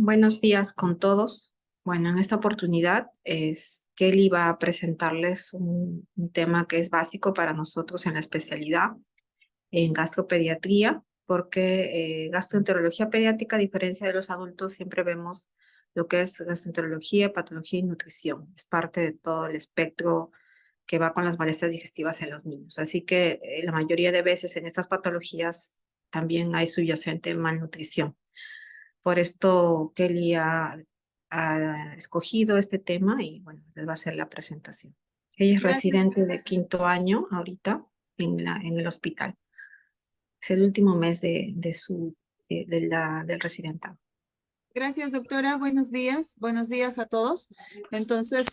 Buenos días con todos. Bueno, en esta oportunidad Kelly va a presentarles un tema que es básico para nosotros en la especialidad en gastropediatría, porque gastroenterología pediátrica, a diferencia de los adultos, siempre vemos lo que es gastroenterología, patología y nutrición. Es parte de todo el espectro que va con las molestias digestivas en los niños. Así que la mayoría de veces en estas patologías también hay subyacente malnutrición. Por esto Kelly ha escogido este tema y bueno, les va a hacer la presentación. Ella es Gracias, residente de 5º año ahorita en el hospital. Es el último mes del residentado. gracias doctora. Buenos días. Buenos días a todos. Entonces,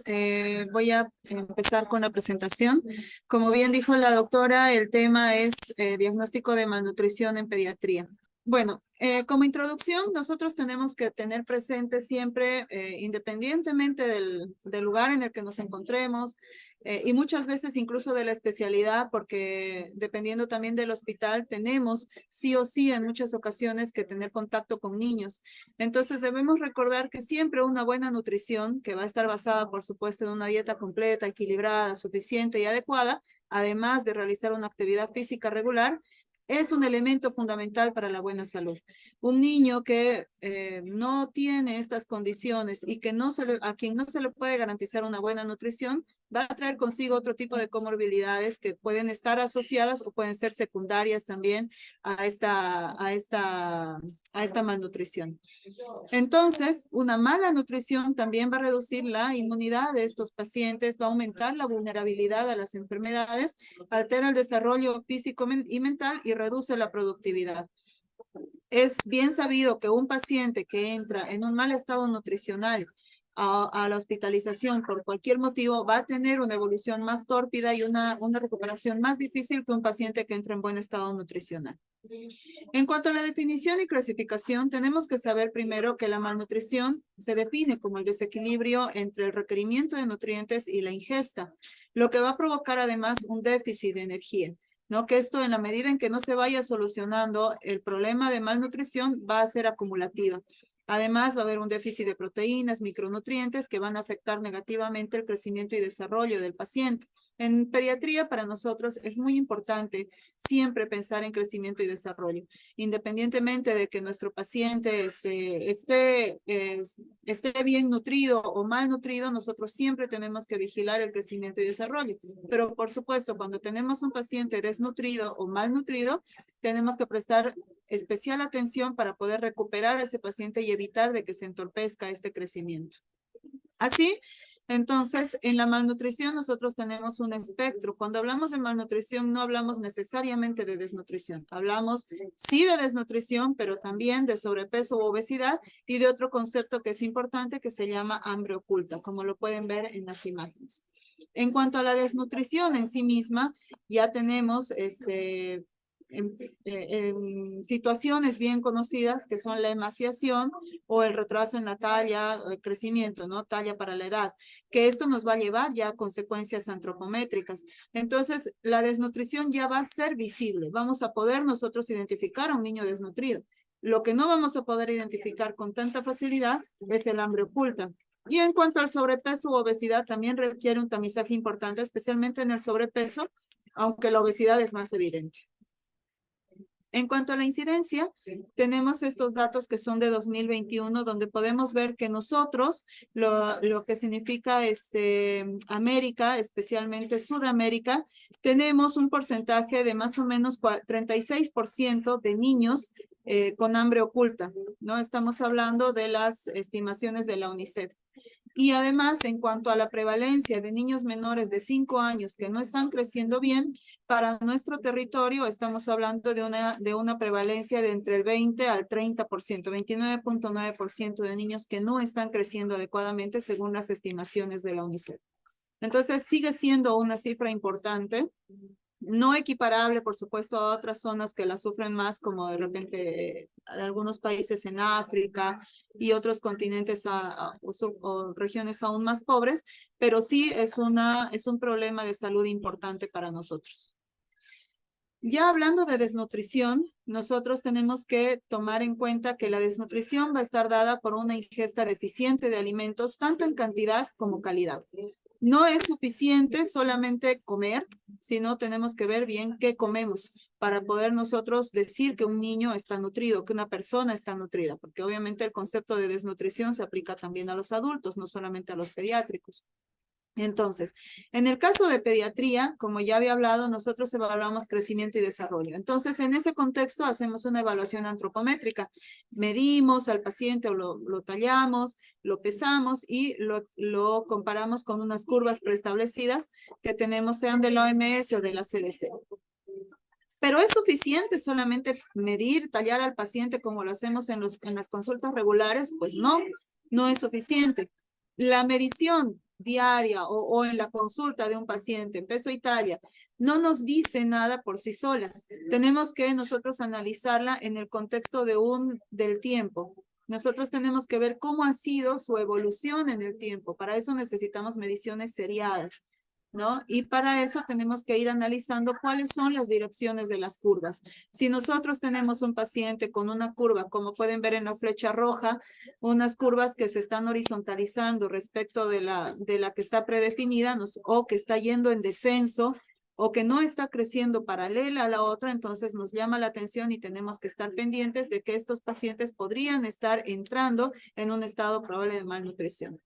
voy a empezar con la presentación. Como bien dijo la doctora, el tema es diagnóstico de malnutrición en pediatría. Bueno, como introducción, nosotros tenemos que tener presente siempre, independientemente del lugar en el que nos encontremos, y muchas veces incluso de la especialidad, porque dependiendo también del hospital, tenemos sí o sí en muchas ocasiones que tener contacto con niños. Entonces debemos recordar que siempre una buena nutrición, que va a estar basada, por supuesto, en una dieta completa, equilibrada, suficiente y adecuada, además de realizar una actividad física regular, es un elemento fundamental para la buena salud. Un niño que no tiene estas condiciones y que a quien no se le puede garantizar una buena nutrición, va a traer consigo otro tipo de comorbilidades que pueden estar asociadas o pueden ser secundarias también a esta malnutrición. Entonces, una mala nutrición también va a reducir la inmunidad de estos pacientes, va a aumentar la vulnerabilidad a las enfermedades, altera el desarrollo físico y mental y reduce la productividad. Es bien sabido que un paciente que entra en un mal estado nutricional a la hospitalización por cualquier motivo va a tener una evolución más tórpida y una recuperación más difícil que un paciente que entra en buen estado nutricional. En cuanto a la definición y clasificación, tenemos que saber primero que la malnutrición se define como el desequilibrio entre el requerimiento de nutrientes y la ingesta, lo que va a provocar además un déficit de energía. ¿No? Que esto, en la medida en que no se vaya solucionando el problema de malnutrición, va a ser acumulativa. Además, va a haber un déficit de proteínas, micronutrientes que van a afectar negativamente el crecimiento y desarrollo del paciente. En pediatría, para nosotros es muy importante siempre pensar en crecimiento y desarrollo, independientemente de que nuestro paciente esté bien nutrido o mal nutrido, nosotros siempre tenemos que vigilar el crecimiento y desarrollo. Pero por supuesto, cuando tenemos un paciente desnutrido o malnutrido, tenemos que prestar especial atención para poder recuperar a ese paciente y evitar de que se entorpezca este crecimiento. Así, entonces, en la malnutrición nosotros tenemos un espectro. Cuando hablamos de malnutrición, no hablamos necesariamente de desnutrición. Hablamos, sí, de desnutrición, pero también de sobrepeso u obesidad y de otro concepto que es importante que se llama hambre oculta, como lo pueden ver en las imágenes. En cuanto a la desnutrición en sí misma, ya tenemos en situaciones bien conocidas que son la emaciación o el retraso en la talla, el crecimiento, ¿no? Talla para la edad, que esto nos va a llevar ya a consecuencias antropométricas. Entonces, la desnutrición ya va a ser visible. Vamos a poder nosotros identificar a un niño desnutrido. Lo que no vamos a poder identificar con tanta facilidad es el hambre oculta. Y en cuanto al sobrepeso u obesidad, también requiere un tamizaje importante, especialmente en el sobrepeso, aunque la obesidad es más evidente. En cuanto a la incidencia, tenemos estos datos que son de 2021, donde podemos ver que nosotros, lo que significa América, especialmente Sudamérica, tenemos un porcentaje de más o menos 36% de niños con hambre oculta, ¿no? Estamos hablando de las estimaciones de la UNICEF. Y además, en cuanto a la prevalencia de niños menores de 5 años que no están creciendo bien, para nuestro territorio estamos hablando de una prevalencia de entre el 20 al 30%, 29.9% de niños que no están creciendo adecuadamente según las estimaciones de la UNICEF. Entonces, sigue siendo una cifra importante. No equiparable, por supuesto, a otras zonas que la sufren más, como de repente algunos países en África y otros continentes o regiones aún más pobres, pero sí es un problema de salud importante para nosotros. Ya hablando de desnutrición, nosotros tenemos que tomar en cuenta que la desnutrición va a estar dada por una ingesta deficiente de alimentos, tanto en cantidad como calidad. No es suficiente solamente comer, sino tenemos que ver bien qué comemos para poder nosotros decir que un niño está nutrido, que una persona está nutrida, porque obviamente el concepto de desnutrición se aplica también a los adultos, no solamente a los pediátricos. Entonces, en el caso de pediatría, como ya había hablado, nosotros evaluamos crecimiento y desarrollo. Entonces, en ese contexto hacemos una evaluación antropométrica. Medimos al paciente o lo tallamos, lo pesamos y lo comparamos con unas curvas preestablecidas que tenemos, sean de la OMS o de la CDC. Pero es suficiente solamente medir, tallar al paciente como lo hacemos en las consultas regulares, pues no, no es suficiente. La medición diaria o en la consulta de un paciente en peso y talla no nos dice nada por sí sola. Tenemos que nosotros analizarla en el contexto del tiempo. Nosotros tenemos que ver cómo ha sido su evolución en el tiempo. Para eso necesitamos mediciones seriadas, ¿no? Y para eso tenemos que ir analizando cuáles son las direcciones de las curvas. Si nosotros tenemos un paciente con una curva, como pueden ver en la flecha roja, unas curvas que se están horizontalizando respecto de la que está predefinida o que está yendo en descenso o que no está creciendo paralela a la otra, entonces nos llama la atención y tenemos que estar pendientes de que estos pacientes podrían estar entrando en un estado probable de malnutrición.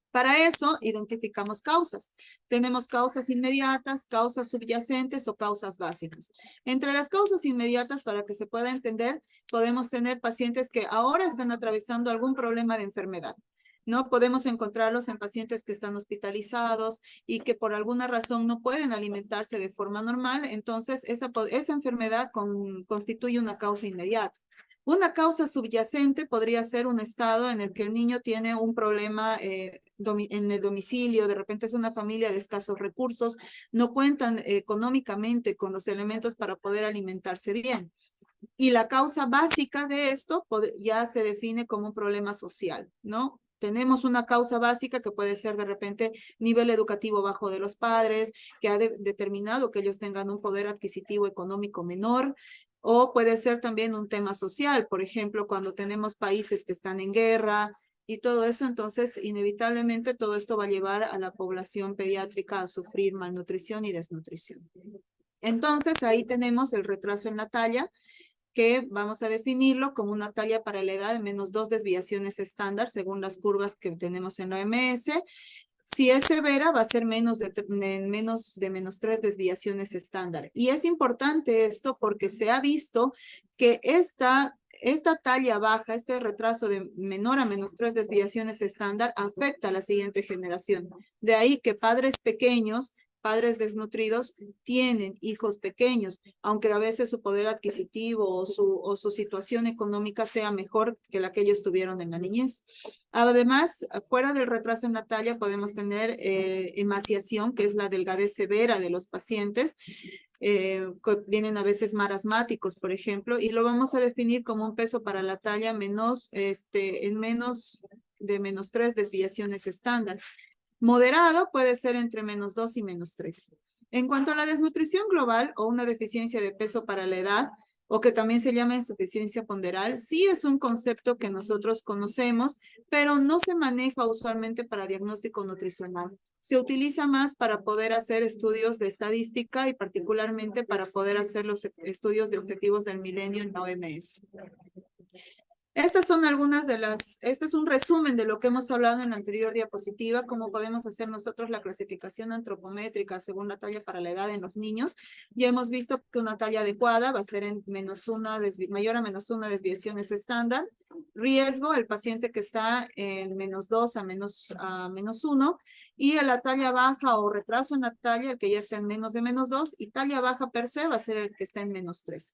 Para eso, identificamos causas. Tenemos causas inmediatas, causas subyacentes o causas básicas. Entre las causas inmediatas, para que se pueda entender, podemos tener pacientes que ahora están atravesando algún problema de enfermedad, ¿no? Podemos encontrarlos en pacientes que están hospitalizados y que por alguna razón no pueden alimentarse de forma normal. Entonces, esa enfermedad constituye una causa inmediata. Una causa subyacente podría ser un estado en el que el niño tiene un problema en el domicilio, de repente es una familia de escasos recursos, no cuentan económicamente con los elementos para poder alimentarse bien. Y la causa básica de esto ya se define como un problema social, ¿no? Tenemos una causa básica que puede ser de repente nivel educativo bajo de los padres, que ha determinado que ellos tengan un poder adquisitivo económico menor, o puede ser también un tema social, por ejemplo, cuando tenemos países que están en guerra y todo eso, entonces inevitablemente todo esto va a llevar a la población pediátrica a sufrir malnutrición y desnutrición. Entonces ahí tenemos el retraso en la talla, que vamos a definirlo como una talla para la edad de -2 desviaciones estándar según las curvas que tenemos en la OMS. Si es severa, va a ser menos de -3 desviaciones estándar. Y es importante esto porque se ha visto que esta talla baja, este retraso de menor a -3 desviaciones estándar, afecta a la siguiente generación. De ahí que padres pequeños, padres desnutridos, tienen hijos pequeños, aunque a veces su poder adquisitivo o su situación económica sea mejor que la que ellos tuvieron en la niñez. Además, fuera del retraso en la talla, podemos tener emaciación, que es la delgadez severa de los pacientes, que vienen a veces marasmáticos, por ejemplo, y lo vamos a definir como un peso para la talla en menos de -3 desviaciones estándar. Moderado puede ser entre -2 y -3. En cuanto a la desnutrición global o una deficiencia de peso para la edad, o que también se llama insuficiencia ponderal, sí es un concepto que nosotros conocemos, pero no se maneja usualmente para diagnóstico nutricional. Se utiliza más para poder hacer estudios de estadística y particularmente para poder hacer los estudios de objetivos del milenio en la OMS. Estas son algunas este es un resumen de lo que hemos hablado en la anterior diapositiva, cómo podemos hacer nosotros la clasificación antropométrica según la talla para la edad en los niños. Ya hemos visto que una talla adecuada va a ser en mayor a -1 desviaciones estándar. Riesgo, el paciente que está en -2 a -1, y a la talla baja o retraso en la talla, el que ya está en menos de -2, y talla baja per se va a ser el que está en -3.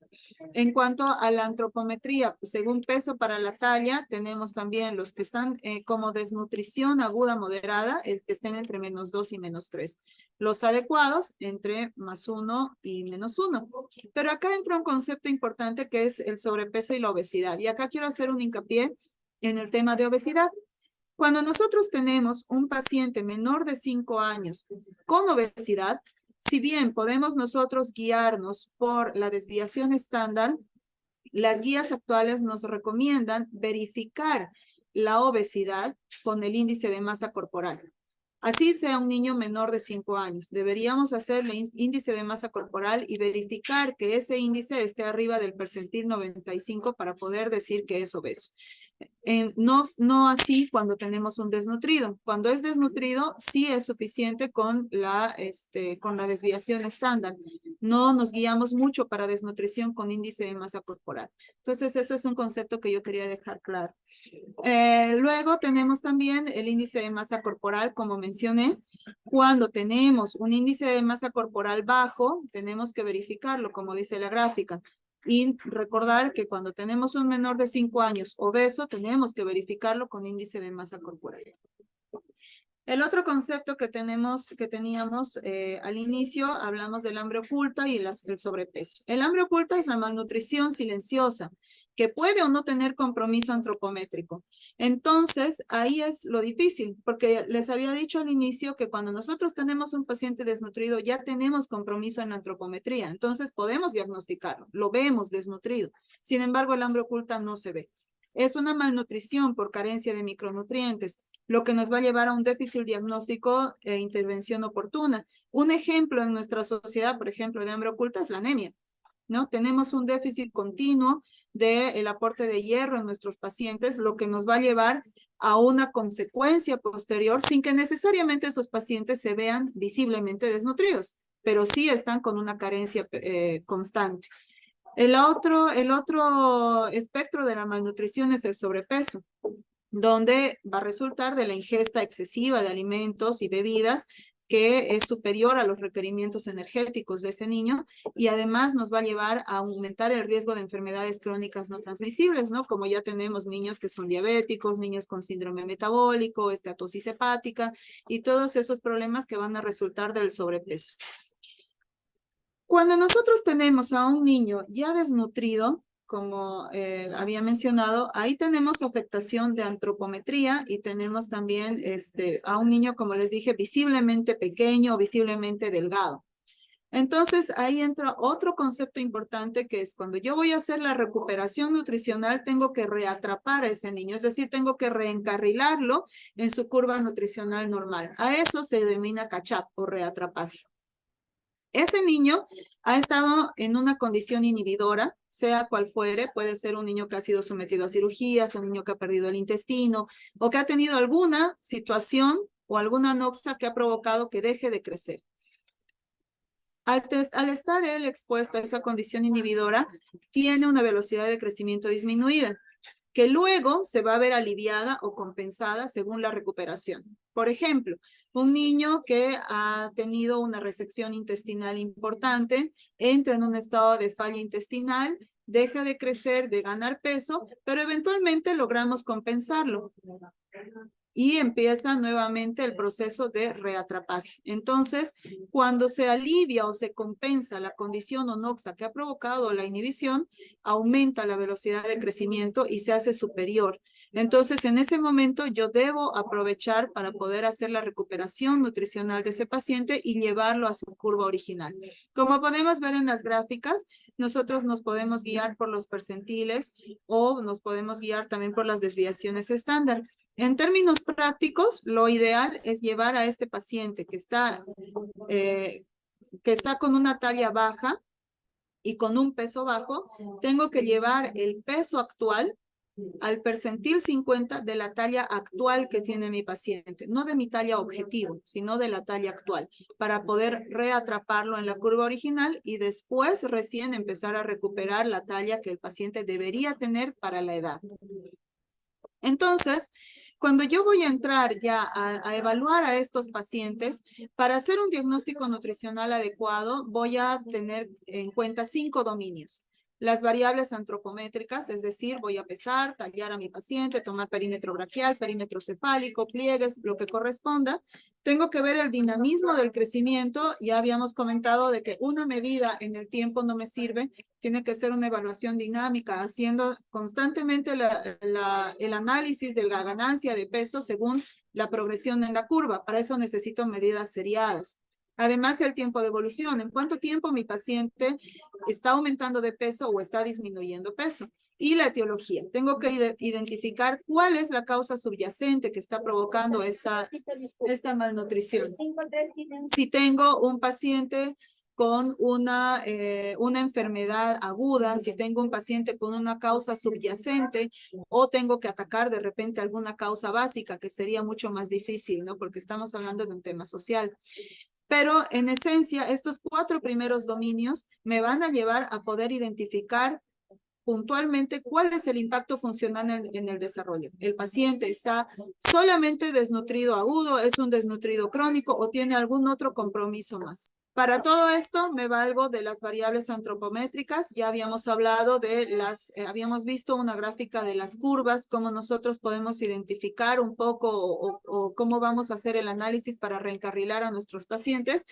En cuanto a la antropometría, pues, según peso para la talla, tenemos también los que están como desnutrición aguda moderada, el que estén entre -2 y -3. Los adecuados entre +1 y -1. Pero acá entra un concepto importante que es el sobrepeso y la obesidad. Y acá quiero hacer un hincapié en el tema de obesidad. Cuando nosotros tenemos un paciente menor de 5 años con obesidad, Si bien podemos nosotros guiarnos por la desviación estándar, las guías actuales nos recomiendan verificar la obesidad con el índice de masa corporal. Así sea un niño menor de 5 años, deberíamos hacer el índice de masa corporal y verificar que ese índice esté arriba del percentil 95 para poder decir que es obeso. No así cuando tenemos un desnutrido. Cuando es desnutrido, sí es suficiente con la desviación estándar. No nos guiamos mucho para desnutrición con índice de masa corporal. Entonces, eso es un concepto que yo quería dejar claro. Luego tenemos también el índice de masa corporal, como mencioné. Cuando tenemos un índice de masa corporal bajo, tenemos que verificarlo, como dice la gráfica. Y recordar que cuando tenemos un menor de 5 años obeso, tenemos que verificarlo con índice de masa corporal. El otro concepto que teníamos al inicio, hablamos del hambre oculta y el sobrepeso. El hambre oculta es la malnutrición silenciosa, que puede o no tener compromiso antropométrico. Entonces, ahí es lo difícil, porque les había dicho al inicio que cuando nosotros tenemos un paciente desnutrido, ya tenemos compromiso en la antropometría. Entonces, podemos diagnosticarlo, lo vemos desnutrido. Sin embargo, el hambre oculta no se ve. Es una malnutrición por carencia de micronutrientes, lo que nos va a llevar a un déficit diagnóstico e intervención oportuna. Un ejemplo en nuestra sociedad, por ejemplo, de hambre oculta es la anemia, ¿no? Tenemos un déficit continuo del aporte de hierro en nuestros pacientes, lo que nos va a llevar a una consecuencia posterior sin que necesariamente esos pacientes se vean visiblemente desnutridos, pero sí están con una carencia constante. El otro espectro de la malnutrición es el sobrepeso, donde va a resultar de la ingesta excesiva de alimentos y bebidas que es superior a los requerimientos energéticos de ese niño y además nos va a llevar a aumentar el riesgo de enfermedades crónicas no transmisibles, ¿no? Como ya tenemos niños que son diabéticos, niños con síndrome metabólico, esteatosis hepática y todos esos problemas que van a resultar del sobrepeso. Cuando nosotros tenemos a un niño ya desnutrido, como había mencionado, ahí tenemos afectación de antropometría y tenemos también a un niño, como les dije, visiblemente pequeño o visiblemente delgado. Entonces, ahí entra otro concepto importante que es cuando yo voy a hacer la recuperación nutricional, tengo que reatrapar a ese niño, es decir, tengo que reencarrilarlo en su curva nutricional normal. A eso se denomina catch-up o reatrapaje. Ese niño ha estado en una condición inhibidora, sea cual fuere, puede ser un niño que ha sido sometido a cirugías, un niño que ha perdido el intestino, o que ha tenido alguna situación o alguna anoxia que ha provocado que deje de crecer. Al estar él expuesto a esa condición inhibidora, tiene una velocidad de crecimiento disminuida, que luego se va a ver aliviada o compensada según la recuperación. Por ejemplo, un niño que ha tenido una resección intestinal importante, entra en un estado de falla intestinal, deja de crecer, de ganar peso, pero eventualmente logramos compensarlo. Y empieza nuevamente el proceso de reatrapaje. Entonces, cuando se alivia o se compensa la condición onoxa que ha provocado la inhibición, aumenta la velocidad de crecimiento y se hace superior. Entonces, en ese momento yo debo aprovechar para poder hacer la recuperación nutricional de ese paciente y llevarlo a su curva original. Como podemos ver en las gráficas, nosotros nos podemos guiar por los percentiles o nos podemos guiar también por las desviaciones estándar. En términos prácticos, lo ideal es llevar a este paciente que está con una talla baja y con un peso bajo, tengo que llevar el peso actual al percentil 50 de la talla actual que tiene mi paciente, no de mi talla objetivo, sino de la talla actual, para poder reatraparlo en la curva original y después recién empezar a recuperar la talla que el paciente debería tener para la edad. Entonces, cuando yo voy a entrar ya a evaluar a estos pacientes, para hacer un diagnóstico nutricional adecuado, voy a tener en cuenta 5 dominios. Las variables antropométricas, es decir, voy a pesar, tallar a mi paciente, tomar perímetro braquial, perímetro cefálico, pliegues, lo que corresponda. Tengo que ver el dinamismo del crecimiento. Ya habíamos comentado de que una medida en el tiempo no me sirve. Tiene que ser una evaluación dinámica, haciendo constantemente el análisis de la ganancia de peso según la progresión en la curva. Para eso necesito medidas seriadas. Además, el tiempo de evolución. ¿En cuánto tiempo mi paciente está aumentando de peso o está disminuyendo peso? Y la etiología. Tengo que identificar cuál es la causa subyacente que está provocando esta malnutrición. Si tengo un paciente con una enfermedad aguda, si tengo un paciente con una causa subyacente o tengo que atacar de repente alguna causa básica, que sería mucho más difícil, ¿no? Porque estamos hablando de un tema social. Pero en esencia, estos 4 primeros dominios me van a llevar a poder identificar puntualmente cuál es el impacto funcional en el desarrollo. El paciente está solamente desnutrido agudo, es un desnutrido crónico o tiene algún otro compromiso más. Para todo esto me valgo de las variables antropométricas. Ya habíamos hablado de habíamos visto una gráfica de las curvas, cómo nosotros podemos identificar un poco o cómo vamos a hacer el análisis para reencarrilar a nuestros pacientes.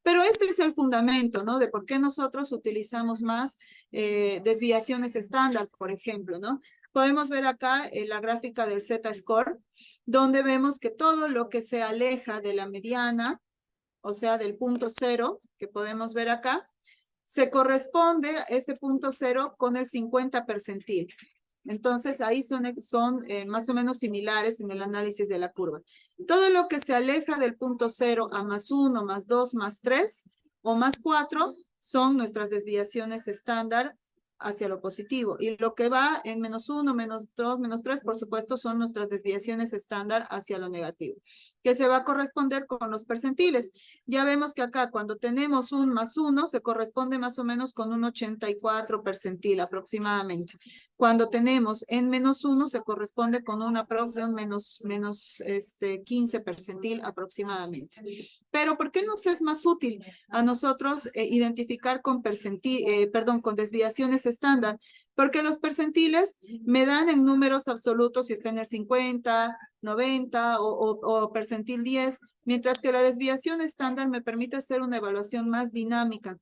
Pero este es el fundamento, ¿no? De por qué nosotros utilizamos más desviaciones estándar, por ejemplo, ¿no? Podemos ver acá la gráfica del Z-score, donde vemos que todo lo que se aleja de la mediana, o sea, del punto 0, que podemos ver acá, se corresponde a este punto 0 con el 50 percentil. Entonces, ahí son más o menos similares en el análisis de la curva. Todo lo que se aleja del punto 0 a +1, +2, +3 o +4 son nuestras desviaciones estándar hacia lo positivo. Y lo que va en -1, -2, -3, por supuesto, son nuestras desviaciones estándar hacia lo negativo, que se va a corresponder con los percentiles. Ya vemos que acá cuando tenemos un +1 se corresponde más o menos con un 84 percentil aproximadamente. Cuando tenemos en -1 se corresponde con una aprox de un menos 15 percentil aproximadamente. Pero ¿por qué nos es más útil a nosotros identificar con con desviaciones estándar? Porque los percentiles me dan en números absolutos si está en el 50, 90 o percentil 10, mientras que la desviación estándar me permite hacer una evaluación más dinámica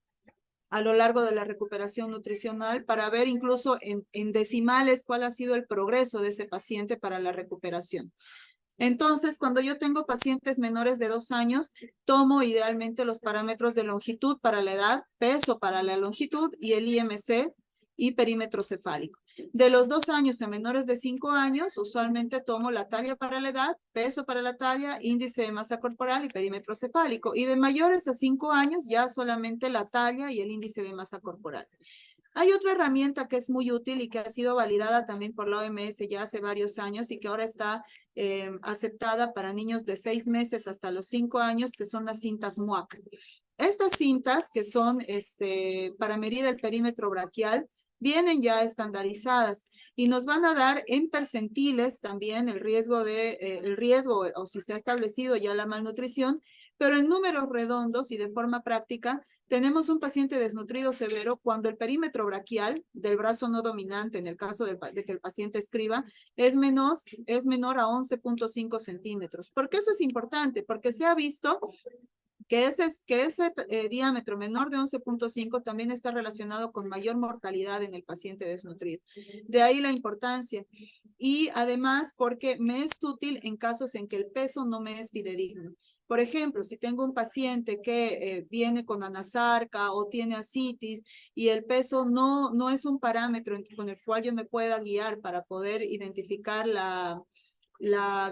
a lo largo de la recuperación nutricional para ver incluso en decimales cuál ha sido el progreso de ese paciente para la recuperación. Entonces, cuando yo tengo pacientes menores de 2 años, tomo idealmente los parámetros de longitud para la edad, peso para la longitud y el IMC y perímetro cefálico. De los 2 años a menores de 5 años, usualmente tomo la talla para la edad, peso para la talla, índice de masa corporal y perímetro cefálico. Y de mayores a 5 años, ya solamente la talla y el índice de masa corporal. Hay otra herramienta que es muy útil y que ha sido validada también por la OMS ya hace varios años y que ahora está aceptada para niños de 6 meses hasta los 5 años, que son las cintas MUAC. Estas cintas, que son para medir el perímetro braquial, vienen ya estandarizadas y nos van a dar en percentiles también el riesgo o si se ha establecido ya la malnutrición, pero en números redondos y de forma práctica, tenemos un paciente desnutrido severo cuando el perímetro braquial del brazo no dominante, en el caso de que el paciente escriba, es menor a 11.5 centímetros. ¿Por qué eso es importante? Porque se ha visto que ese diámetro menor de 11.5 también está relacionado con mayor mortalidad en el paciente desnutrido. De ahí la importancia. Y además porque me es útil en casos en que el peso no me es fidedigno. Por ejemplo, si tengo un paciente que viene con anasarca o tiene ascitis y el peso no es un parámetro con el cual yo me pueda guiar para poder identificar la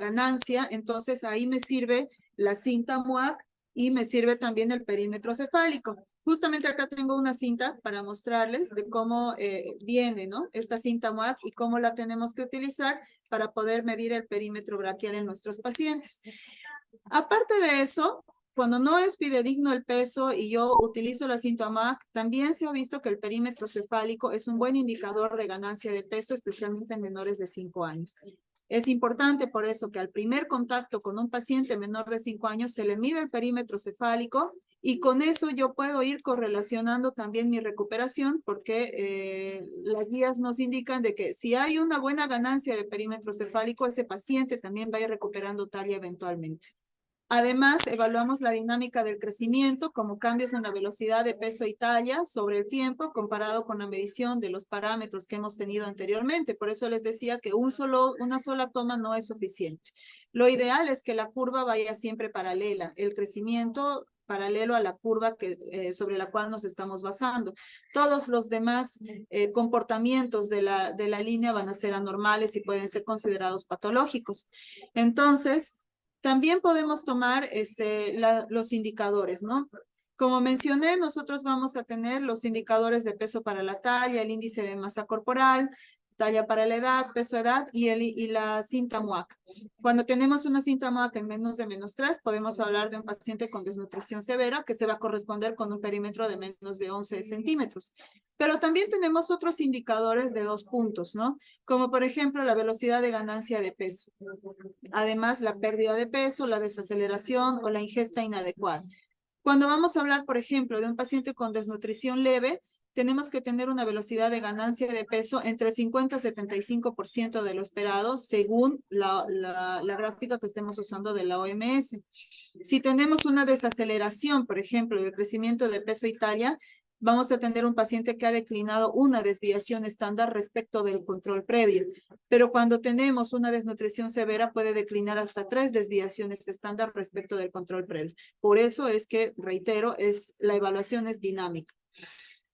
ganancia, entonces ahí me sirve la cinta MUAC y me sirve también el perímetro cefálico. Justamente acá tengo una cinta para mostrarles de cómo viene, ¿no? Esta cinta MUAC y cómo la tenemos que utilizar para poder medir el perímetro braquial en nuestros pacientes. Aparte de eso, cuando no es fidedigno el peso y yo utilizo la cinta MUAC, también se ha visto que el perímetro cefálico es un buen indicador de ganancia de peso, especialmente en menores de 5 años. Es importante por eso que al primer contacto con un paciente menor de 5 años se le mide el perímetro cefálico y con eso yo puedo ir correlacionando también mi recuperación porque las guías nos indican de que si hay una buena ganancia de perímetro cefálico, ese paciente también va a ir recuperando talla eventualmente. Además, evaluamos la dinámica del crecimiento como cambios en la velocidad de peso y talla sobre el tiempo comparado con la medición de los parámetros que hemos tenido anteriormente. Por eso les decía que una sola toma no es suficiente. Lo ideal es que la curva vaya siempre paralela. El crecimiento paralelo a la curva sobre la cual nos estamos basando. Todos los demás comportamientos de la línea van a ser anormales y pueden ser considerados patológicos. Entonces, también podemos tomar los indicadores, ¿no? Como mencioné, nosotros vamos a tener los indicadores de peso para la talla, el índice de masa corporal, talla para la edad, peso edad y la cinta MUAC. Cuando tenemos una cinta MUAC en menos de -3, podemos hablar de un paciente con desnutrición severa que se va a corresponder con un perímetro de menos de 11 centímetros. Pero también tenemos otros indicadores de 2 puntos, ¿no? Como por ejemplo la velocidad de ganancia de peso. Además, la pérdida de peso, la desaceleración o la ingesta inadecuada. Cuando vamos a hablar, por ejemplo, de un paciente con desnutrición leve, tenemos que tener una velocidad de ganancia de peso entre 50 y 75% de lo esperado, según la gráfica que estemos usando de la OMS. Si tenemos una desaceleración, por ejemplo, del crecimiento de peso y talla, vamos a tener un paciente que ha declinado una desviación estándar respecto del control previo. Pero cuando tenemos una desnutrición severa, puede declinar hasta 3 desviaciones estándar respecto del control previo. Por eso es que, reitero, la evaluación es dinámica.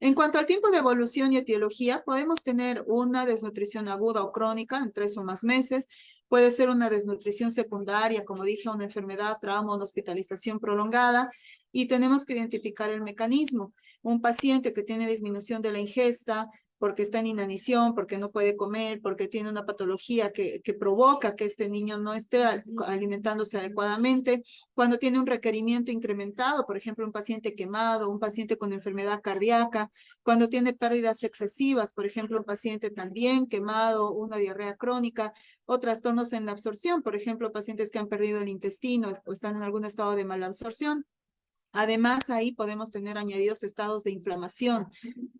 En cuanto al tiempo de evolución y etiología, podemos tener una desnutrición aguda o crónica en 3 o más meses. Puede ser una desnutrición secundaria, como dije, una enfermedad, trauma, una hospitalización prolongada. Y tenemos que identificar el mecanismo. Un paciente que tiene disminución de la ingesta, porque está en inanición, porque no puede comer, porque tiene una patología que provoca que este niño no esté alimentándose adecuadamente, cuando tiene un requerimiento incrementado, por ejemplo, un paciente quemado, un paciente con enfermedad cardíaca, cuando tiene pérdidas excesivas, por ejemplo, un paciente también quemado, una diarrea crónica, o trastornos en la absorción, por ejemplo, pacientes que han perdido el intestino o están en algún estado de mala absorción. Además, ahí podemos tener añadidos estados de inflamación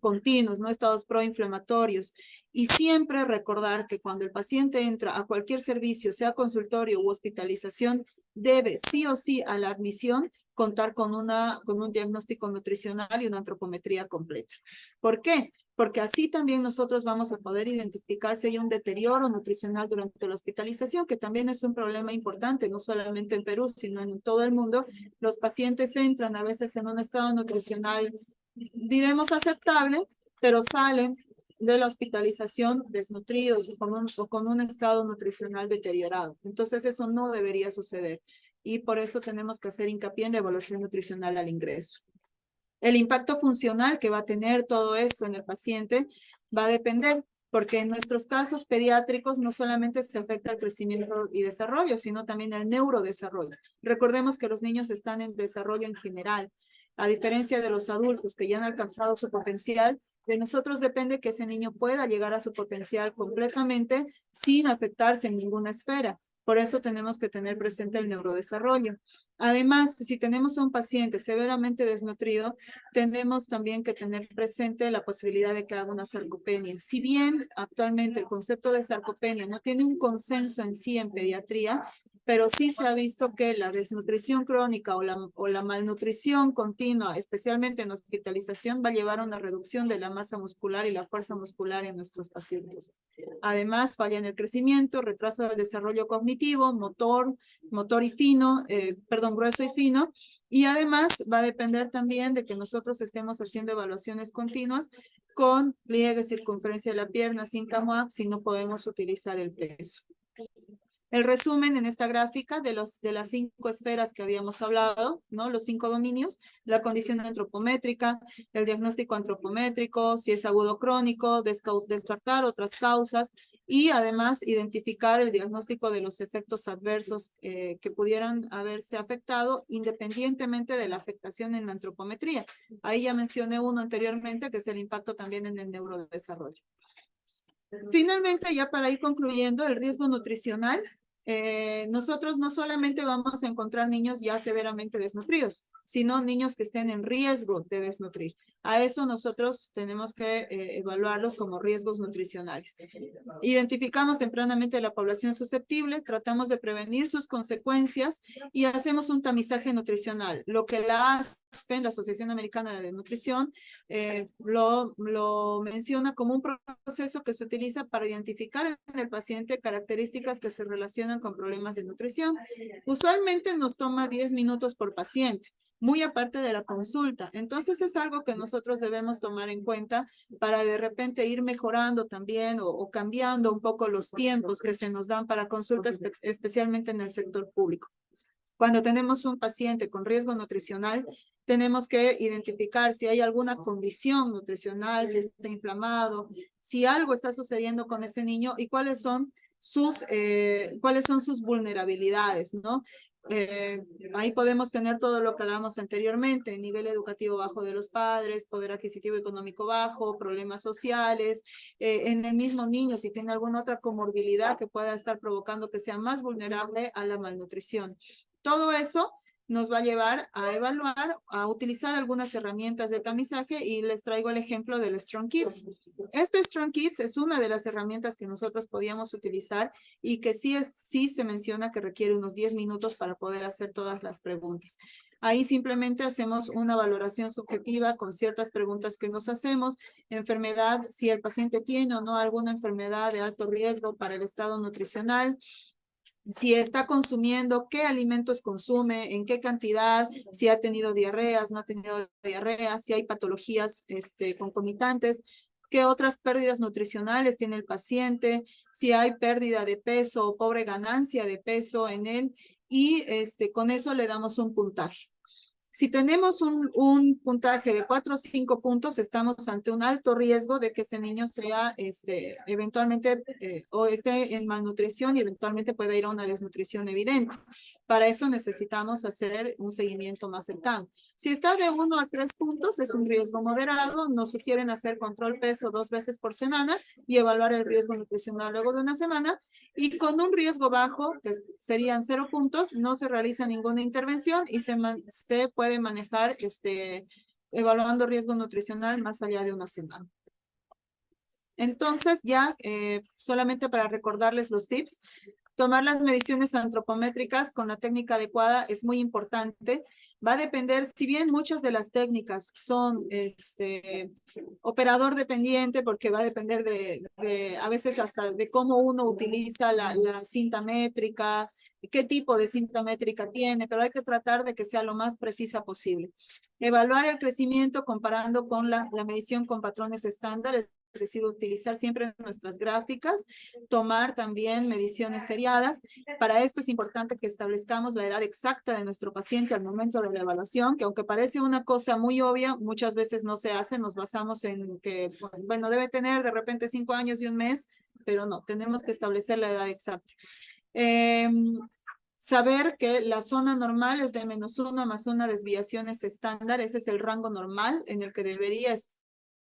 continuos, ¿no? Estados proinflamatorios. Y siempre recordar que cuando el paciente entra a cualquier servicio, sea consultorio u hospitalización, debe sí o sí a la admisión contar con un diagnóstico nutricional y una antropometría completa. ¿Por qué? Porque así también nosotros vamos a poder identificar si hay un deterioro nutricional durante la hospitalización, que también es un problema importante, no solamente en Perú, sino en todo el mundo. Los pacientes entran a veces en un estado nutricional, diremos aceptable, pero salen de la hospitalización desnutridos o con un estado nutricional deteriorado. Entonces eso no debería suceder y por eso tenemos que hacer hincapié en la evaluación nutricional al ingreso. El impacto funcional que va a tener todo esto en el paciente va a depender, porque en nuestros casos pediátricos no solamente se afecta el crecimiento y desarrollo, sino también el neurodesarrollo. Recordemos que los niños están en desarrollo en general, a diferencia de los adultos que ya han alcanzado su potencial. De nosotros depende que ese niño pueda llegar a su potencial completamente sin afectarse en ninguna esfera. Por eso tenemos que tener presente el neurodesarrollo. Además, si tenemos a un paciente severamente desnutrido, tenemos también que tener presente la posibilidad de que haga una sarcopenia. Si bien actualmente el concepto de sarcopenia no tiene un consenso en sí en pediatría, pero sí se ha visto que la desnutrición crónica o la malnutrición continua, especialmente en hospitalización, va a llevar a una reducción de la masa muscular y la fuerza muscular en nuestros pacientes. Además, falla en el crecimiento, retraso del desarrollo cognitivo, motor y fino, grueso y fino, y además va a depender también de que nosotros estemos haciendo evaluaciones continuas con pliegue, circunferencia de la pierna, cinta MUAC, si no podemos utilizar el peso. El resumen en esta gráfica de las 5 esferas que habíamos hablado, ¿no? Los 5 dominios, la condición antropométrica, el diagnóstico antropométrico, si es agudo o crónico, descartar otras causas y además identificar el diagnóstico de los efectos adversos que pudieran haberse afectado independientemente de la afectación en la antropometría. Ahí ya mencioné uno anteriormente, que es el impacto también en el neurodesarrollo. Finalmente, ya para ir concluyendo, el riesgo nutricional. Nosotros no solamente vamos a encontrar niños ya severamente desnutridos, sino niños que estén en riesgo de desnutrir. A eso nosotros tenemos que evaluarlos como riesgos nutricionales. Identificamos tempranamente la población susceptible, tratamos de prevenir sus consecuencias y hacemos un tamizaje nutricional. Lo que la ASPEN, la Asociación Americana de Nutrición, lo menciona como un proceso que se utiliza para identificar en el paciente características que se relacionan con problemas de nutrición. Usualmente nos toma 10 minutos por paciente, muy aparte de la consulta. Entonces es algo que nosotros debemos tomar en cuenta para de repente ir mejorando también o cambiando un poco los tiempos que se nos dan para consultas, especialmente en el sector público. Cuando tenemos un paciente con riesgo nutricional, tenemos que identificar si hay alguna condición nutricional, si está inflamado, si algo está sucediendo con ese niño y cuáles son sus vulnerabilidades, ¿no? Ahí podemos tener todo lo que hablábamos anteriormente, nivel educativo bajo de los padres, poder adquisitivo económico bajo, problemas sociales, en el mismo niño si tiene alguna otra comorbilidad que pueda estar provocando que sea más vulnerable a la malnutrición. Todo eso nos va a llevar a evaluar, a utilizar algunas herramientas de tamizaje y les traigo el ejemplo del Strong Kids. Este Strong Kids es una de las herramientas que nosotros podíamos utilizar y que sí se menciona que requiere unos 10 minutos para poder hacer todas las preguntas. Ahí simplemente hacemos una valoración subjetiva con ciertas preguntas que nos hacemos, enfermedad, si el paciente tiene o no alguna enfermedad de alto riesgo para el estado nutricional, si está consumiendo, qué alimentos consume, en qué cantidad, si ha tenido diarreas, no ha tenido diarreas, si hay patologías concomitantes, qué otras pérdidas nutricionales tiene el paciente, si hay pérdida de peso o pobre ganancia de peso en él, y con eso le damos un puntaje. Si tenemos un puntaje de 4 o 5 puntos, estamos ante un alto riesgo de que ese niño sea eventualmente o esté en malnutrición y eventualmente pueda ir a una desnutrición evidente. Para eso necesitamos hacer un seguimiento más cercano. Si está de 1 a 3 puntos, es un riesgo moderado. Nos sugieren hacer control peso 2 veces por semana y evaluar el riesgo nutricional luego de una semana. Y con un riesgo bajo, que serían 0 puntos, no se realiza ninguna intervención y se puede manejar evaluando riesgo nutricional más allá de una semana. Entonces, ya solamente para recordarles los tips, tomar las mediciones antropométricas con la técnica adecuada es muy importante. Va a depender, si bien muchas de las técnicas son operador dependiente, porque va a depender a veces hasta de cómo uno utiliza la cinta métrica, qué tipo de cinta métrica tiene, pero hay que tratar de que sea lo más precisa posible. Evaluar el crecimiento comparando con la medición con patrones estándares, es decir, utilizar siempre nuestras gráficas, tomar también mediciones seriadas. Para esto es importante que establezcamos la edad exacta de nuestro paciente al momento de la evaluación, que aunque parece una cosa muy obvia, muchas veces no se hace, nos basamos en que, bueno, debe tener de repente 5 años y un mes, pero no, tenemos que establecer la edad exacta. Saber que la zona normal es de -1 más 1 desviaciones estándar, ese es el rango normal en el que debería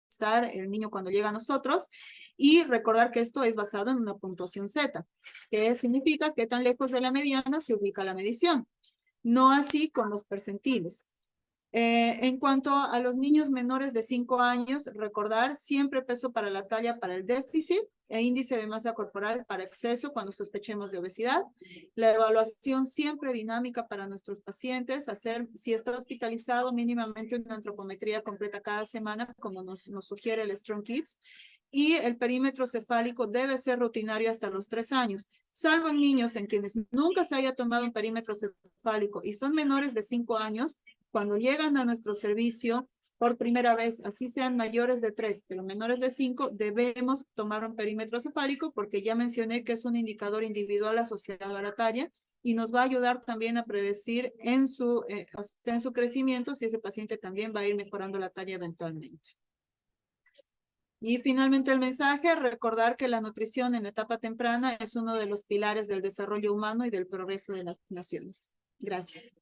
estar el niño cuando llega a nosotros, y recordar que esto es basado en una puntuación Z, que significa que tan lejos de la mediana se ubica la medición. No así con los percentiles. En cuanto a los niños menores de 5 años, recordar siempre peso para la talla para el déficit e índice de masa corporal para exceso cuando sospechemos de obesidad. La evaluación siempre dinámica para nuestros pacientes, hacer, si está hospitalizado, mínimamente una antropometría completa cada semana, como nos sugiere el Strong Kids. Y el perímetro cefálico debe ser rutinario hasta los 3 años, salvo en niños en quienes nunca se haya tomado un perímetro cefálico y son menores de 5 años, cuando llegan a nuestro servicio por primera vez, así sean mayores de 3, pero menores de 5, debemos tomar un perímetro cefálico porque ya mencioné que es un indicador individual asociado a la talla y nos va a ayudar también a predecir en su crecimiento si ese paciente también va a ir mejorando la talla eventualmente. Y finalmente el mensaje, recordar que la nutrición en etapa temprana es uno de los pilares del desarrollo humano y del progreso de las naciones. Gracias.